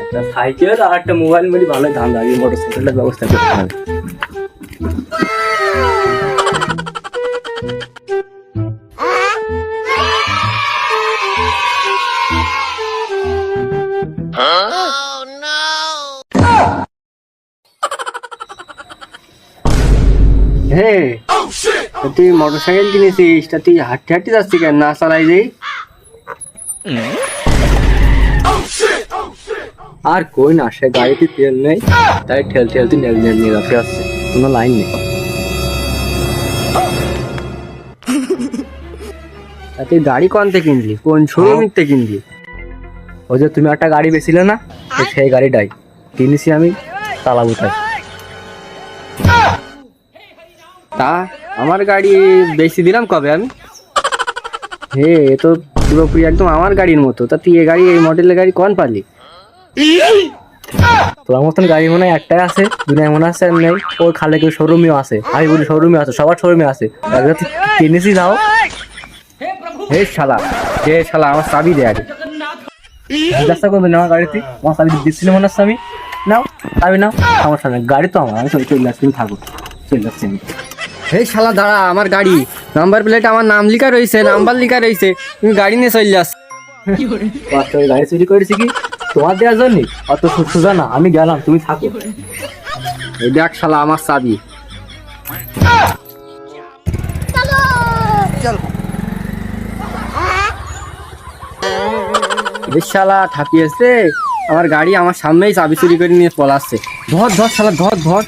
একটা সাইকেল আর একটা মোবাইল মিলে ভালো ধান্দা, এই মোটর সাইকেলটার ব্যবস্থা করতে হবে। হ্যাঁ, তুই মোটর সাইকেল কিনেছিস, তা তুই হাঁটতে হাঁটতে যাচ্ছি কেন, না চালাই যাই? আর কই না, সে গাড়িতে তেল নেই, তাই ঠেলতে নিয়ে যাচ্ছে আসছে, কোনো লাইন নেই। তা তুই গাড়ি কোন থেকে কিনলি, কোন শোরুম থেকে কিনলি? ওই যে তুমি একটা গাড়ি বেছিলে না, সেই গাড়িটাই কিনেছি আমি, চালাবো তাই। তা আমার গাড়ি বেশি দিলাম কবে আমি? হে, এ তো পুরোপুরি একদম আমার গাড়ির মতো। তা তুই এই মডেলের গাড়ি কোন পালি? তোমার মতন গাড়ি মনে হয় একটাই আছে দুনিয়ায়, মনে আছে নেই? ওর খালে কেউ শোরুমেও আছে, আমি বলি শোরুমে আছে, সবার শোরুমে আছে। কিনেছি যাও। হে শালা, আমার চাবি দে আগে। জিজ্ঞাসা করবেন আমার গাড়িতে, আমার চাবি দিচ্ছিল মনে হচ্ছে আমি। নাও চাবি নাও, সমস্যা নেই, গাড়ি তো আমার, আমি চলে যাচ্ছি, থাকো, চলে যাচ্ছি আমি। হে শালা দাঁড়া, আমার গাড়ি নাম্বার প্লেট আমার নাম লেখা রয়েছে, নাম্বার লেখা রয়েছে, তুমি গাড়ি নিয়ে চলে যাস। গাড়ি চুরি করেছি কি তোমার দেওয়ার জন্য? অত সোজা না, আমি গেলাম, তুমি থাকো। এই দেখ শালা আমার চাবি। শালা ঠাপিয়েছে, আমার গাড়ি আমার সামনেই চাবি চুরি করে নিয়ে পলাচ্ছে। ধর শালা, ধর।